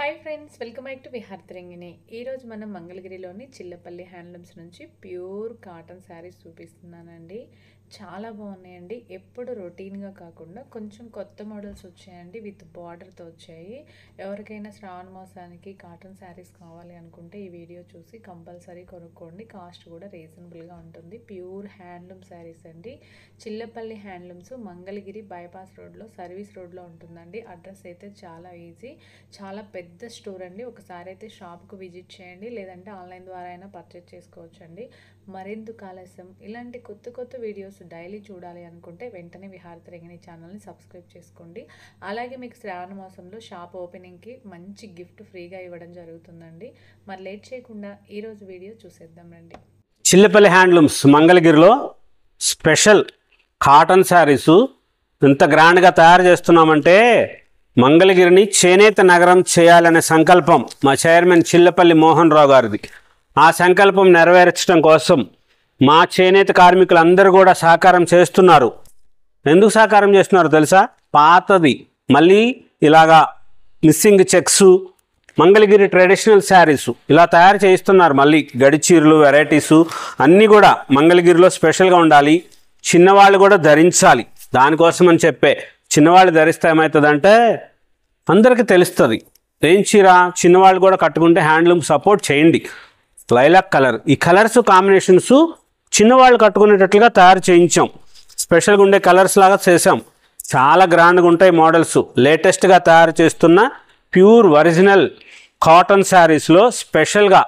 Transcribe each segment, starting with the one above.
Hi friends, welcome back to Viharatarangini. ఈరోజు మనం మంగళగిరిలోని చిల్లపల్లి హ్యాండ్లూమ్స్ నుంచి ప్యూర్ కాటన్ శారీస్ చూపిస్తున్నానండి. చాలా బాగున్నాయండి. ఎప్పుడు రొటీన్గా కాకుండా కొంచెం కొత్త మోడల్స్ వచ్చాయండి. విత్ బార్డర్తో వచ్చాయి. ఎవరికైనా శ్రావణ మాసానికి కాటన్ శారీస్ కావాలి అనుకుంటే ఈ వీడియో చూసి కంపల్సరీ కొనుక్కోండి. కాస్ట్ కూడా రీజనబుల్గా ఉంటుంది. ప్యూర్ హ్యాండ్లూమ్ శారీస్ అండి. చిల్లపల్లి హ్యాండ్లూమ్స్ మంగళగిరి బైపాస్ రోడ్లో సర్వీస్ రోడ్లో ఉంటుందండి. అడ్రస్ అయితే చాలా ఈజీ, చాలా పెద్ద స్టోర్ అండి. ఒకసారి అయితే షాప్కు విజిట్ చేయండి, లేదంటే ఆన్లైన్ ద్వారా అయినా పర్చేజ్ చేసుకోవచ్చండి. మరెందుకు ఆలస్యం, ఇలాంటి కొత్త కొత్త వీడియోస్ డైలీ చూడాలి అనుకుంటే వెంటనే విహారతరంగిణి ఛానల్ని సబ్స్క్రైబ్ చేసుకోండి. అలాగే మీకు శ్రావణ మాసంలో షాప్ ఓపెనింగ్కి మంచి గిఫ్ట్ ఫ్రీగా ఇవ్వడం జరుగుతుందండి. మరి లేట్ చేయకుండా ఈరోజు వీడియో చూసేద్దాం రండి. చిల్లపల్లి హ్యాండ్లూమ్స్ మంగళగిరిలో స్పెషల్ కాటన్ శారీసు ఇంత గ్రాండ్గా తయారు చేస్తున్నామంటే మంగళగిరిని చేనేత నగరం చేయాలనే సంకల్పం మా చైర్మన్ చిల్లపల్లి మోహన్ రావు గారిది. ఆ సంకల్పం నెరవేర్చడం కోసం మా చేనేత కార్మికులందరూ కూడా సహకారం చేస్తున్నారు. ఎందుకు సహకారం చేస్తున్నారు తెలుసా? పాతది మళ్ళీ ఇలాగా missing checks, Mangalagiri traditional saris ఇలా తయారు చేయిస్తున్నారు. మళ్ళీ గడిచీరలు, వెరైటీసు అన్నీ కూడా మంగళగిరిలో స్పెషల్గా ఉండాలి. చిన్నవాళ్ళు కూడా ధరించాలి. దానికోసం అని చెప్పే చిన్నవాళ్ళు ధరిస్తే ఏమవుతుందంటే అందరికీ తెలుస్తుంది ఏం చీర. చిన్నవాళ్ళు కూడా కట్టుకుంటే హ్యాండ్లూమ్ సపోర్ట్ చేయండి. లైలాక్ కలర్, ఈ కలర్స్ కాంబినేషన్స్ చిన్నవాళ్ళు కట్టుకునేటట్లుగా తయారు చేయించాం. స్పెషల్గా ఉండే కలర్స్ లాగా చేసాం. చాలా గ్రాండ్గా ఉంటాయి మోడల్స్. లేటెస్ట్గా తయారు చేస్తున్న ప్యూర్ ఒరిజినల్ కాటన్ శారీస్లో స్పెషల్గా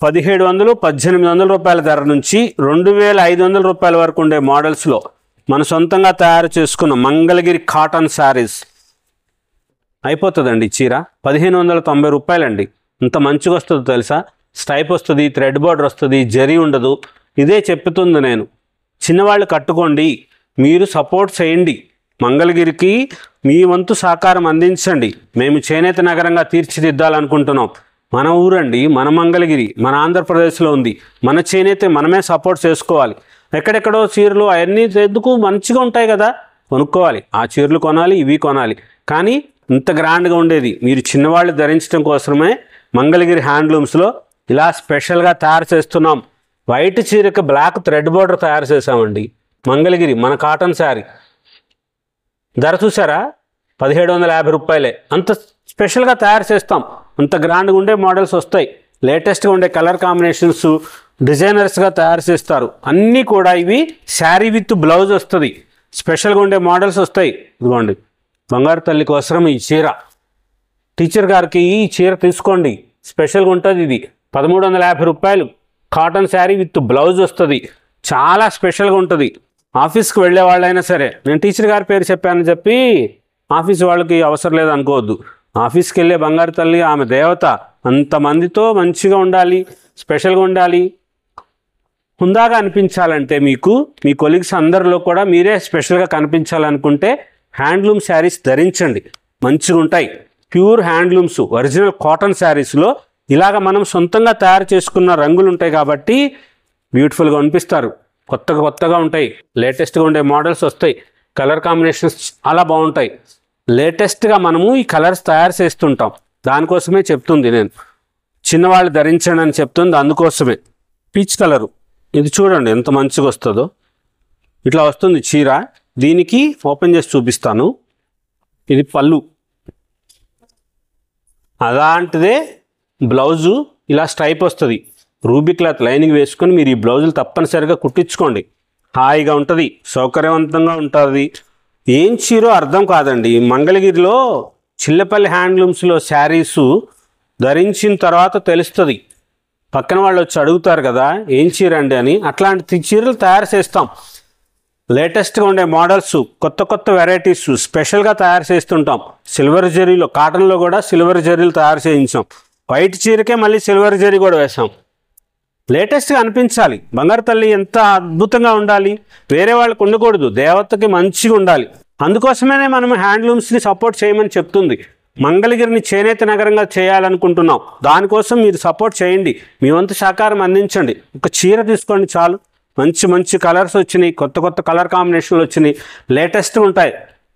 1700-1800 రూపాయల ధర నుంచి 2500 రూపాయల వరకు ఉండే మోడల్స్లో మన సొంతంగా తయారు చేసుకున్న మంగళగిరి కాటన్ శారీస్ అయిపోతుందండి. చీర 1590 రూపాయలండి. ఇంత మంచిగా వస్తుందో తెలుసా? స్టైప్ వస్తుంది, థ్రెడ్ బార్డర్ వస్తుంది, జరీ ఉండదు. ఇదే చెప్తుంది నేను. చిన్నవాళ్ళు కట్టుకోండి, మీరు సపోర్ట్ చేయండి. మంగళగిరికి మీ వంతు సహకారం అందించండి. మేము చేనేత నగరంగా తీర్చిదిద్దాలనుకుంటున్నాం. మన ఊరండి, మన మంగళగిరి మన ఆంధ్రప్రదేశ్లో ఉంది. మన చేనేత మనమే సపోర్ట్ చేసుకోవాలి. ఎక్కడెక్కడో చీరలు అవన్నీ ఎందుకు, మంచిగా ఉంటాయి కదా, కొనుక్కోవాలి. ఆ చీరలు కొనాలి, ఇవి కొనాలి. కానీ ఇంత గ్రాండ్గా ఉండేది మీరు చిన్నవాళ్ళు ధరించడం కోసమే మంగళగిరి హ్యాండ్లూమ్స్లో ఇలా స్పెషల్గా తయారు చేస్తున్నాం. వైట్ చీరకి బ్లాక్ థ్రెడ్ బార్డర్ తయారు చేసామండి. మంగళగిరి మన కాటన్ శారీ ధర చూసారా? 1750 రూపాయలే. అంత స్పెషల్గా తయారు చేస్తాం. అంత గ్రాండ్గా ఉండే మోడల్స్ వస్తాయి. లేటెస్ట్గా ఉండే కలర్ కాంబినేషన్స్ డిజైనర్స్గా తయారు చేస్తారు. అన్నీ కూడా ఇవి శారీ విత్ బ్లౌజ్ వస్తుంది. స్పెషల్గా ఉండే మోడల్స్ వస్తాయి. ఇదిగోండి, బంగారు తల్లి కోసం ఈ చీర. టీచర్ గారికి ఈ చీర తీసుకోండి, స్పెషల్గా ఉంటుంది. ఇది 1350 రూపాయలు. కాటన్ శారీ విత్ బ్లౌజ్ వస్తుంది. చాలా స్పెషల్గా ఉంటుంది. ఆఫీస్కి వెళ్ళే వాళ్ళైనా సరే, నేను టీచర్ గారి పేరు చెప్పానని చెప్పి ఆఫీస్ వాళ్ళకి అవసరం లేదు అనుకోవద్దు. ఆఫీస్కి వెళ్ళే బంగారు తల్లి ఆమె దేవత. అంతమందితో మంచిగా ఉండాలి, స్పెషల్గా ఉండాలి, హుందాగా అనిపించాలంటే మీకు మీ కొలీగ్స్ అందరిలో కూడా మీరే స్పెషల్గా కనిపించాలనుకుంటే హ్యాండ్లూమ్ శారీస్ ధరించండి. మంచిగా ఉంటాయి. ప్యూర్ హ్యాండ్లూమ్స్ ఒరిజినల్ కాటన్ శారీస్లో ఇలాగ మనం సొంతంగా తయారు చేసుకున్న రంగులు ఉంటాయి కాబట్టి బ్యూటిఫుల్గా అనిపిస్తారు. కొత్తగా ఉంటాయి. లేటెస్ట్గా ఉండే మోడల్స్ వస్తాయి. కలర్ కాంబినేషన్స్ చాలా బాగుంటాయి. లేటెస్ట్గా మనము ఈ కలర్స్ తయారు చేస్తుంటాం. దానికోసమే చెప్తుంది నేను, చిన్నవాళ్ళు ధరించండి అని చెప్తుంది. అందుకోసమే పీచ్ కలరు ఇది చూడండి ఎంత మంచిగా వస్తుందో. ఇట్లా వస్తుంది చీర. దీనికి ఓపెన్ చేసి చూపిస్తాను. ఇది పళ్ళు, అలాంటిదే బ్లౌజు. ఇలా స్ట్రైప్ వస్తుంది. రూబీ క్లాత్ లైనింగ్ వేసుకొని మీరు ఈ బ్లౌజులు తప్పనిసరిగా కుట్టించుకోండి. హాయిగా ఉంటుంది, సౌకర్యవంతంగా ఉంటుంది. ఏం చీరో అర్థం కాదండి. మంగళగిరిలో చిల్లపల్లి హ్యాండ్లూమ్స్లో శారీసు ధరించిన తర్వాత తెలుస్తుంది. పక్కన వాళ్ళు వచ్చి అడుగుతారు కదా ఏం చీర అండి అని. అట్లాంటి చీరలు తయారు చేస్తాం. లేటెస్ట్గా ఉండే మోడల్స్, కొత్త వెరైటీస్ స్పెషల్గా తయారు చేస్తుంటాం. సిల్వర్ జరీలో, కాటన్లో కూడా సిల్వర్ జరీలు తయారు చేయించాం. వైట్ చీరకే మళ్ళీ సిల్వర్ జరీ కూడా వేసాం. లేటెస్ట్గా అనిపించాలి. బంగారు తల్లి ఎంత అద్భుతంగా ఉండాలి, వేరే వాళ్ళకు ఉండకూడదు. దేవతకి మంచిగా ఉండాలి. అందుకోసమే మనం హ్యాండ్లూమ్స్ని సపోర్ట్ చేయమని చెప్తుంది. మంగళగిరిని చేనేత నగరంగా చేయాలనుకుంటున్నాం. దానికోసం మీరు సపోర్ట్ చేయండి, మీ వంతు సహకారం అందించండి. ఒక చీర తీసుకోండి చాలు. మంచి కలర్స్ వచ్చినాయి. కొత్త కలర్ కాంబినేషన్లు వచ్చినాయి. లేటెస్ట్గా ఉంటాయి.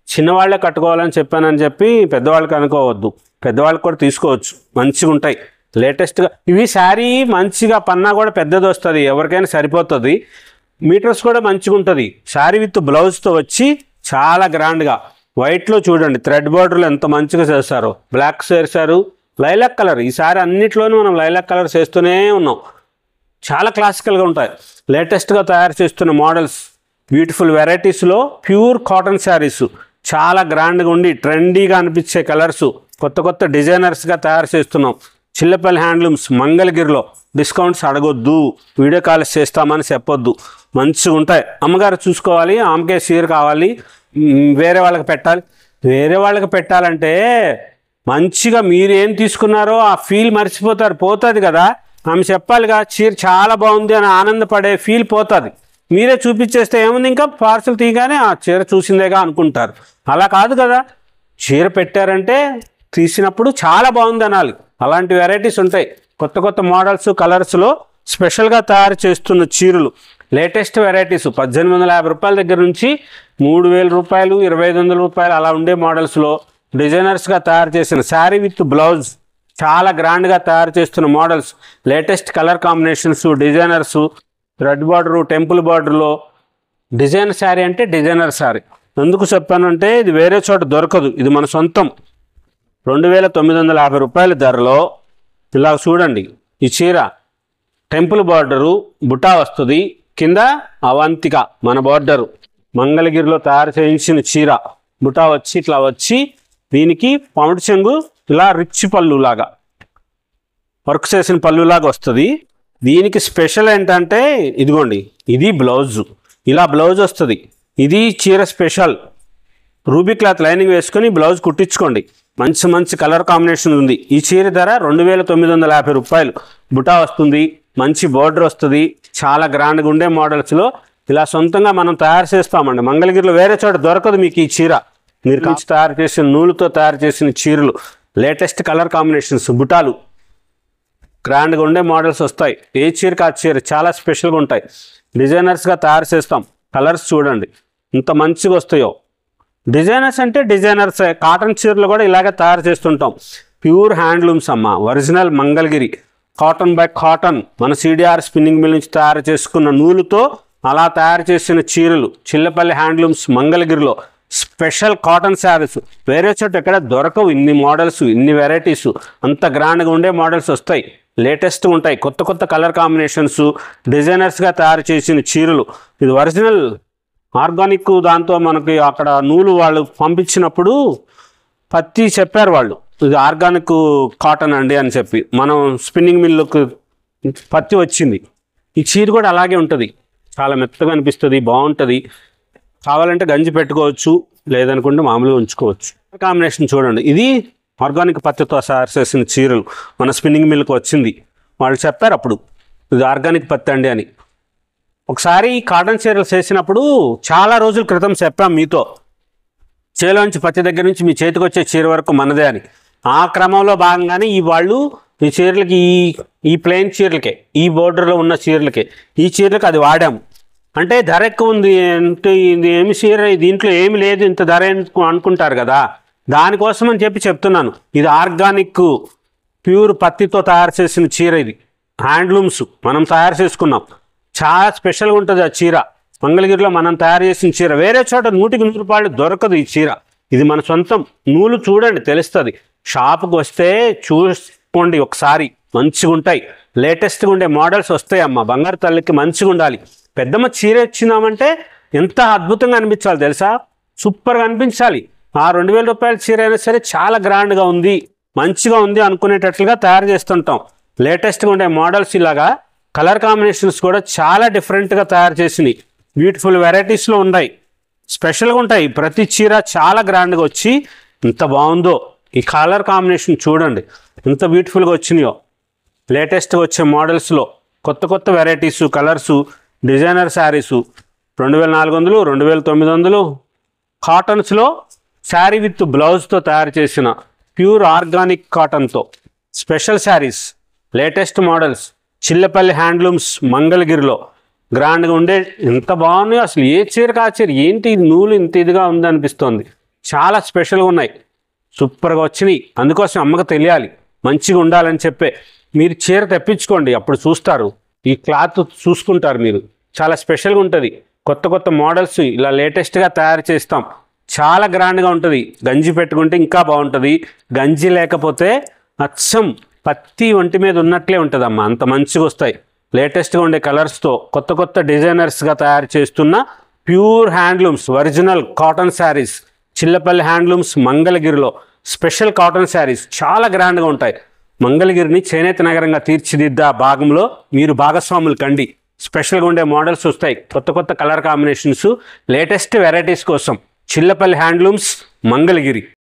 చిన్నవాళ్ళే కట్టుకోవాలని చెప్పానని చెప్పి పెద్దవాళ్ళకి అనుకోవద్దు. పెద్దవాళ్ళకి కూడా తీసుకోవచ్చు, మంచిగా ఉంటాయి లేటెస్ట్గా. ఇవి శారీ మంచిగా పన్నా కూడా పెద్దది వస్తుంది, ఎవరికైనా సరిపోతుంది. మీటర్స్ కూడా మంచిగా ఉంటుంది. శారీ విత్ బ్లౌజ్తో వచ్చి చాలా గ్రాండ్గా వైట్లో చూడండి, థ్రెడ్ బార్డర్లు ఎంత మంచిగా చేస్తారో. బ్లాక్ చేశారు, లైలాక్ కలర్. ఈ సారీ అన్నిట్లోనూ మనం లైలాక్ కలర్ చేస్తూనే ఉన్నాం. చాలా క్లాసికల్గా ఉంటాయి. లేటెస్ట్గా తయారు చేస్తున్న మోడల్స్, బ్యూటిఫుల్ వెరైటీస్లో ప్యూర్ కాటన్ శారీస్ చాలా గ్రాండ్గా ఉండి ట్రెండీగా అనిపించే కలర్స్ కొత్త కొత్త డిజైనర్స్గా తయారు చేస్తున్నాం. చిల్లపల్లి హ్యాండ్లూమ్స్ మంగళగిరిలో. డిస్కౌంట్స్ అడగొద్దు, వీడియో కాల్స్ చేస్తామని చెప్పొద్దు, మంచిగా ఉంటాయి. అమ్మగారు చూసుకోవాలి, ఆమెకే చీర కావాలి, వేరే వాళ్ళకి పెట్టాలి. వేరే వాళ్ళకి పెట్టాలంటే మంచిగా మీరు ఏం తీసుకున్నారో ఆ ఫీల్ మర్చిపోతారు, పోతుంది కదా. ఆమె చెప్పాలిగా చీర చాలా బాగుంది అని ఆనందపడే ఫీల్ పోతుంది. మీరే చూపించేస్తే ఏముంది, ఇంకా పార్సల్ తీయగానే ఆ చీర చూసిందేగా అనుకుంటారు. అలా కాదు కదా, చీర పెట్టారంటే తీసినప్పుడు చాలా బాగుంది అనాలి. అలాంటి వెరైటీస్ ఉంటాయి. కొత్త కొత్త మోడల్స్ కలర్స్లో స్పెషల్గా తయారు చేస్తున్న చీరలు, లేటెస్ట్ వెరైటీస్ 1850 రూపాయల దగ్గర నుంచి 3000 రూపాయలు, 2500 రూపాయలు అలా ఉండే మోడల్స్లో డిజైనర్స్గా తయారు చేసిన శారీ విత్ బ్లౌజ్ చాలా గ్రాండ్గా తయారు చేస్తున్న models, latest colour combinations, designers, thread border, temple బార్డర్లో. డిజైనర్ శారీ అంటే డిజైనర్ శారీ. ఎందుకు చెప్పానంటే ఇది వేరే చోట దొరకదు, ఇది మన సొంతం. 2950 రూపాయల ధరలో ఇలా చూడండి. ఈ చీర టెంపుల్ బార్డరు, బుటా వస్తుంది, కింద అవంతిక మన బార్డరు, మంగళగిరిలో తయారు చేయించిన చీర. బుటా వచ్చి ఇట్లా వచ్చి దీనికి పౌండ్ చెంగు ఇలా రిచ్ పళ్ళులాగా వర్క్ చేసిన పళ్ళులాగా వస్తుంది. దీనికి స్పెషల్ ఏంటంటే ఇదిగోండి, ఇది బ్లౌజు, ఇలా బ్లౌజ్ వస్తుంది. ఇది చీర స్పెషల్. రూబీ క్లాత్ లైనింగ్ వేసుకొని బ్లౌజ్ కుట్టించుకోండి. మంచి మంచి కలర్ కాంబినేషన్ ఉంది. ఈ చీర ధర 2950 రూపాయలు. బుటా వస్తుంది, మంచి బోర్డర్ వస్తుంది, చాలా గ్రాండ్గా ఉండే మోడల్స్లో ఇలా సొంతంగా మనం తయారు చేస్తామండి. మంగళగిరిలో వేరే చోట దొరకదు మీకు ఈ చీర. మీరు తయారు చేసిన నూలుతో తయారు చేసిన చీరలు, లేటెస్ట్ కలర్ కాంబినేషన్స్, బుటాలు, గ్రాండ్గా ఉండే మోడల్స్ వస్తాయి. ఏ చీరకి ఆ చీర చాలా స్పెషల్గా ఉంటాయి. డిజైనర్స్గా తయారు చేస్తాం. కలర్స్ చూడండి ఇంత మంచిగా వస్తాయో. డిజైనర్స్ అంటే డిజైనర్స్. కాటన్ చీరలు కూడా ఇలాగే తయారు చేస్తుంటాం. ప్యూర్ హ్యాండ్లూమ్స్ అమ్మ, original Mangalagiri cotton by cotton. మన సిడిఆర్ స్పిన్నింగ్ మిల్ నుంచి తయారు చేసుకున్న నూలుతో అలా తయారు చేసిన చీరలు, చిల్లపల్లి హ్యాండ్లూమ్స్ మంగళగిరిలో. స్పెషల్ కాటన్ శారీస్ వేరే చోట ఎక్కడ దొరకవు. ఇన్ని మోడల్స్, ఇన్ని వెరైటీస్, అంత గ్రాండ్గా ఉండే మోడల్స్ వస్తాయి. లేటెస్ట్గా ఉంటాయి. కొత్త కొత్త కలర్ కాంబినేషన్స్, డిజైనర్స్గా తయారు చేసిన చీరలు. ఇది ఒరిజినల్ ఆర్గానిక్. దాంతో మనకి అక్కడ నూలు వాళ్ళు పంపించినప్పుడు పత్తి చెప్పారు వాళ్ళు, ఇది ఆర్గానిక్ కాటన్ అండి అని చెప్పి. మనం స్పిన్నింగ్ మిల్లుకు పత్తి వచ్చింది. ఈ చీర కూడా అలాగే ఉంటుంది, చాలా మెత్తగా అనిపిస్తుంది, బాగుంటుంది. కావాలంటే గంజి పెట్టుకోవచ్చు, లేదనుకుంటే మామూలుగా ఉంచుకోవచ్చు. కాంబినేషన్ చూడండి, ఇది ఆర్గానిక్ పత్తితో తయారు చేసిన చీరలు మన స్పిన్నింగ్ మిల్కి వచ్చింది. వాళ్ళు చెప్పారు అప్పుడు ఇది ఆర్గానిక్ పత్తి అండి అని. ఒకసారి కాటన్ చీరలు చేసినప్పుడు చాలా రోజుల క్రితం చెప్పాం మీతో, చేలోంచి పత్తి దగ్గర నుంచి మీ చేతికి వచ్చే చీర వరకు మనదే అని. ఆ క్రమంలో భాగంగానే ఈ వాళ్ళు ఈ చీరలకి, ఈ ప్లెయిన్ చీరలకే, ఈ బోర్డర్లో ఉన్న చీరలకే, ఈ చీరలకు అది వాడాము. అంటే ధర ఎక్కువ ఉంది అంటే ఇది ఏమి చీర, దీంట్లో ఏమి లేదు ఇంత ధర అనుకుంటారు కదా, దానికోసం అని చెప్పి చెప్తున్నాను. ఇది ఆర్గానిక్ ప్యూర్ పత్తితో తయారు చేసిన చీర. ఇది హ్యాండ్లూమ్స్ మనం తయారు చేసుకున్నాం. చాలా స్పెషల్గా ఉంటుంది ఆ చీర. మంగళగిరిలో మనం తయారు చేసిన చీర వేరే చోట 100కి 100 రూపాయలు దొరకదు ఈ చీర. ఇది మన సొంతం. నూలు చూడండి తెలుస్తుంది. షాపుకి వస్తే చూసుకోండి ఒకసారి, మంచిగా ఉంటాయి. లేటెస్ట్గా ఉండే మోడల్స్ వస్తాయి అమ్మ. బంగారు తల్లికి మంచిగా ఉండాలి. పెద్దమ్మ చీర ఇచ్చినామంటే ఎంత అద్భుతంగా అనిపించాలి తెలుసా, సూపర్గా అనిపించాలి. ఆ 2000 రూపాయల చీర అయినా సరే చాలా గ్రాండ్గా ఉంది, మంచిగా ఉంది అనుకునేటట్లుగా తయారు చేస్తుంటాం. లేటెస్ట్గా ఉండే మోడల్స్ ఇలాగా కలర్ కాంబినేషన్స్ కూడా చాలా డిఫరెంట్గా తయారు చేసినాయి. బ్యూటిఫుల్ వెరైటీస్లో ఉన్నాయి, స్పెషల్గా ఉంటాయి. ప్రతి చీర చాలా గ్రాండ్గా వచ్చి ఎంత బాగుందో. ఈ కలర్ కాంబినేషన్ చూడండి ఎంత బ్యూటిఫుల్గా వచ్చినాయో. లేటెస్ట్గా వచ్చే మోడల్స్లో కొత్త కొత్త వెరైటీసు, కలర్సు, డిజైనర్ శారీసు 2400, 2900. కాటన్స్లో శారీ విత్ బ్లౌజ్తో తయారు చేసిన ప్యూర్ ఆర్గానిక్ కాటన్తో special saris, latest models, Chillapalli handlooms మంగళగిరిలో గ్రాండ్గా ఉండే. ఎంత బాగున్నాయో అసలు. ఏ చీర కా చీర ఏంటి నూలు ఇంత ఇదిగా ఉందనిపిస్తోంది. చాలా స్పెషల్గా ఉన్నాయి. సూపర్గా వచ్చినాయి. అందుకోసం అమ్మకు తెలియాలి, మంచిగా ఉండాలని చెప్పే మీరు చీర తెప్పించుకోండి, అప్పుడు చూస్తారు, ఈ క్లాత్ చూసుకుంటారు మీరు. చాలా స్పెషల్గా ఉంటుంది. కొత్త కొత్త మోడల్స్ ఇలా లేటెస్ట్గా తయారు చేస్తాం. చాలా గ్రాండ్గా ఉంటుంది. గంజి పెట్టుకుంటే ఇంకా బాగుంటుంది. గంజి లేకపోతే అచ్చం పత్తి ఒంటి మీద ఉన్నట్లే ఉంటుందమ్మా, అంత మంచిగా వస్తాయి. లేటెస్ట్గా ఉండే కలర్స్తో కొత్త కొత్త డిజైనర్స్గా తయారు చేస్తున్న pure handlooms original cotton saris. Chillapalli handlooms మంగళగిరిలో స్పెషల్ కాటన్ శారీస్ చాలా గ్రాండ్గా ఉంటాయి. మంగళగిరిని చేనేత నగరంగా తీర్చిదిద్దా భాగంలో మీరు భాగస్వాములు కండి. స్పెషల్గా ఉండే మోడల్స్ వస్తాయి, కొత్త కొత్త కలర్ కాంబినేషన్స్, లేటెస్ట్ వెరైటీస్ కోసం చిల్లపల్లి హ్యాండ్లూమ్స్ మంగళగిరి.